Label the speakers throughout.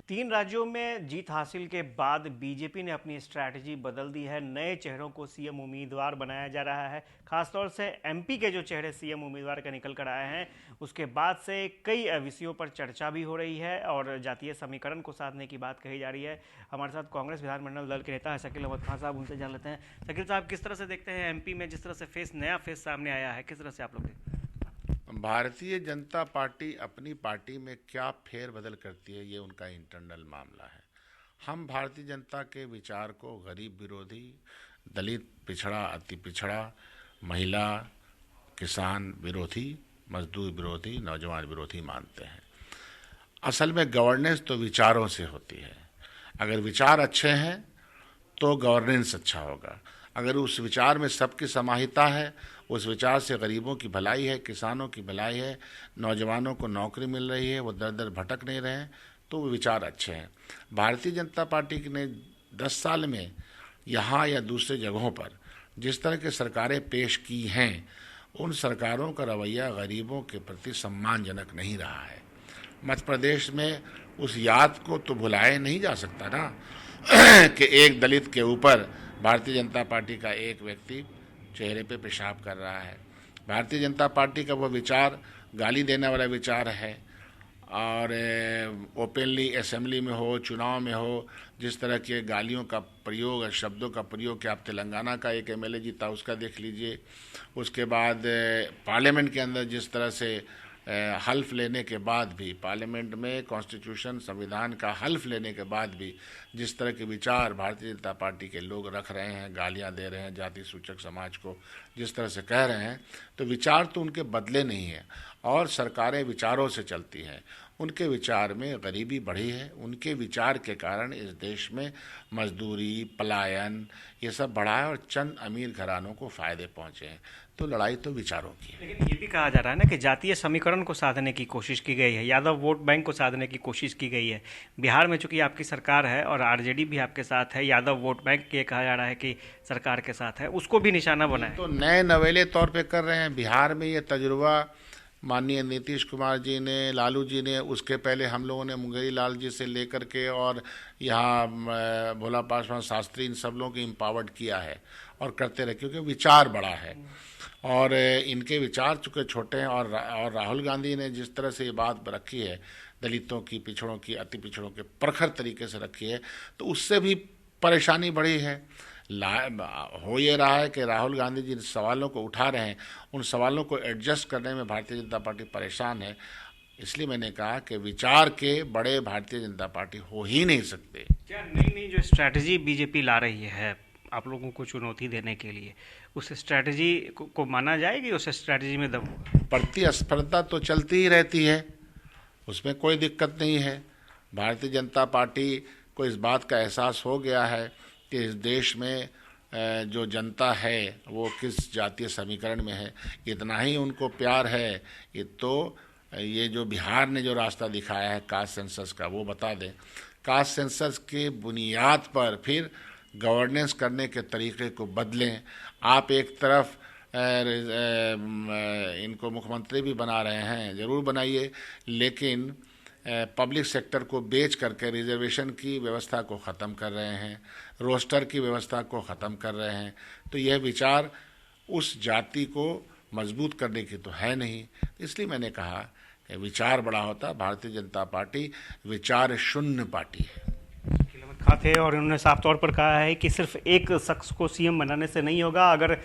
Speaker 1: तीन राज्यों में जीत हासिल के बाद बीजेपी ने अपनी स्ट्रैटेजी बदल दी है। नए चेहरों को सीएम उम्मीदवार बनाया जा रहा है। खासतौर से एमपी के जो चेहरे सीएम उम्मीदवार का निकल कर आए हैं, उसके बाद से कई विषयों पर चर्चा भी हो रही है और जातीय समीकरण को साधने की बात कही जा रही है। हमारे साथ कांग्रेस विधानमंडल दल के नेता है शकील अहमद खान साहब, उनसे जान लेते हैं। शकील साहब, किस तरह से देखते हैं एमपी में जिस तरह से नया फेस सामने आया है, किस तरह से आप लोग देखते हैं?
Speaker 2: भारतीय जनता पार्टी अपनी पार्टी में क्या फेरबदल करती है, ये उनका इंटरनल मामला है। हम भारतीय जनता के विचार को गरीब विरोधी, दलित, पिछड़ा, अति पिछड़ा, महिला, किसान विरोधी, मजदूर विरोधी, नौजवान विरोधी मानते हैं। असल में गवर्नेंस तो विचारों से होती है। अगर विचार अच्छे हैं तो गवर्नेंस अच्छा होगा। अगर उस विचार में सबकी समाहिता है, उस विचार से गरीबों की भलाई है, किसानों की भलाई है, नौजवानों को नौकरी मिल रही है, वो दर दर भटक नहीं रहे हैं, तो वो विचार अच्छे हैं। भारतीय जनता पार्टी ने 10 साल में यहाँ या दूसरे जगहों पर जिस तरह की सरकारें पेश की हैं, उन सरकारों का रवैया गरीबों के प्रति सम्मानजनक नहीं रहा है। मध्य प्रदेश में उस याद को तो भुलाया नहीं जा सकता ना कि एक दलित के ऊपर भारतीय जनता पार्टी का एक व्यक्ति चेहरे पे पेशाब कर रहा है। भारतीय जनता पार्टी का वो विचार गाली देने वाला विचार है और ओपनली असेंबली में हो, चुनाव में हो, जिस तरह के गालियों का प्रयोग, शब्दों का प्रयोग किया। आप तेलंगाना का एक एमएलए जीता, उसका देख लीजिए। उसके बाद पार्लियामेंट के अंदर जिस तरह से हल्फ लेने के बाद भी, पार्लियामेंट में कॉन्स्टिट्यूशन, संविधान का हल्फ लेने के बाद भी जिस तरह के विचार भारतीय जनता पार्टी के लोग रख रहे हैं, गालियां दे रहे हैं, जाति सूचक समाज को जिस तरह से कह रहे हैं, तो विचार तो उनके बदले नहीं है। और सरकारें विचारों से चलती हैं। उनके विचार में गरीबी बढ़ी है। उनके विचार के कारण इस देश में मजदूरी, पलायन, ये सब बढ़ा है और चंद अमीर घरानों को फायदे पहुंचे हैं। तो लड़ाई तो विचारों की है।
Speaker 1: लेकिन ये भी कहा जा रहा है ना कि जातीय समीकरण को साधने की कोशिश की गई है, यादव वोट बैंक को साधने की कोशिश की गई है। बिहार में चूंकि आपकी सरकार है और आरजेडी भी आपके साथ है, यादव वोट बैंक ये कहा जा रहा है कि सरकार के साथ है, उसको भी निशाना बनाए
Speaker 2: तो नए नवेले तौर पे कर रहे हैं। बिहार में ये तजुर्बा माननीय नीतीश कुमार जी ने, लालू जी ने, उसके पहले हम लोगों ने मुंगेरी लाल जी से लेकर के और यहाँ भोला पासवान शास्त्री, इन सब लोगों को एम्पावर्ड किया है और करते रहे, क्योंकि विचार बड़ा है और इनके विचार चूँकि छोटे हैं। और राहुल गांधी ने जिस तरह से ये बात रखी है, दलितों की, पिछड़ों की, अति पिछड़ों के प्रखर तरीके से रखी है, तो उससे भी परेशानी बढ़ी है। हो ये रहा है कि राहुल गांधी जिन सवालों को उठा रहे हैं, उन सवालों को एडजस्ट करने में भारतीय जनता पार्टी परेशान है। इसलिए मैंने कहा कि विचार के बड़े भारतीय जनता पार्टी हो ही नहीं सकते।
Speaker 1: क्या नई नई जो स्ट्रैटेजी बीजेपी ला रही है आप लोगों को चुनौती देने के लिए, उस स्ट्रैटेजी को माना जाएगी? उस स्ट्रैटेजी में दम होगा?
Speaker 2: प्रतिस्पर्धा तो चलती ही रहती है, उसमें कोई दिक्कत नहीं है। भारतीय जनता पार्टी को इस बात का एहसास हो गया है कि इस देश में जो जनता है वो किस जातीय समीकरण में है। इतना ही उनको प्यार है कि तो ये जो बिहार ने जो रास्ता दिखाया है कास्ट सेंसस का, वो बता दें। कास्ट सेंसस के बुनियाद पर फिर गवर्नेंस करने के तरीके को बदलें। आप एक तरफ इनको मुख्यमंत्री भी बना रहे हैं, ज़रूर बनाइए, लेकिन पब्लिक सेक्टर को बेच करके रिजर्वेशन की व्यवस्था को ख़त्म कर रहे हैं, रोस्टर की व्यवस्था को ख़त्म कर रहे हैं। तो यह विचार उस जाति को मजबूत करने की तो है नहीं। इसलिए मैंने कहा कि विचार बड़ा होता। भारतीय जनता पार्टी विचार शून्य पार्टी है।
Speaker 1: थे और उन्होंने साफ तौर पर कहा है कि सिर्फ एक शख्स को सीएम बनाने से नहीं होगा। अगर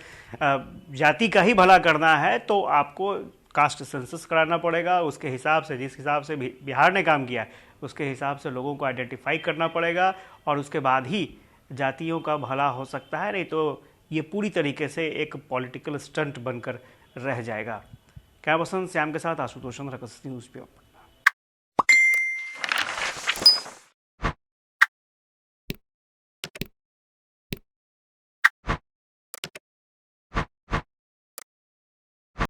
Speaker 1: जाति का ही भला करना है तो आपको कास्ट सेंसस कराना पड़ेगा। उसके हिसाब से, जिस हिसाब से बिहार ने काम किया है, उसके हिसाब से लोगों को आइडेंटिफाई करना पड़ेगा और उसके बाद ही जातियों का भला हो सकता है। नहीं तो ये पूरी तरीके से एक पॉलिटिकल स्टंट बनकर रह जाएगा। क्या पसंद श्याम के साथ आशुतोष चंद्र, न्यूज़ पे।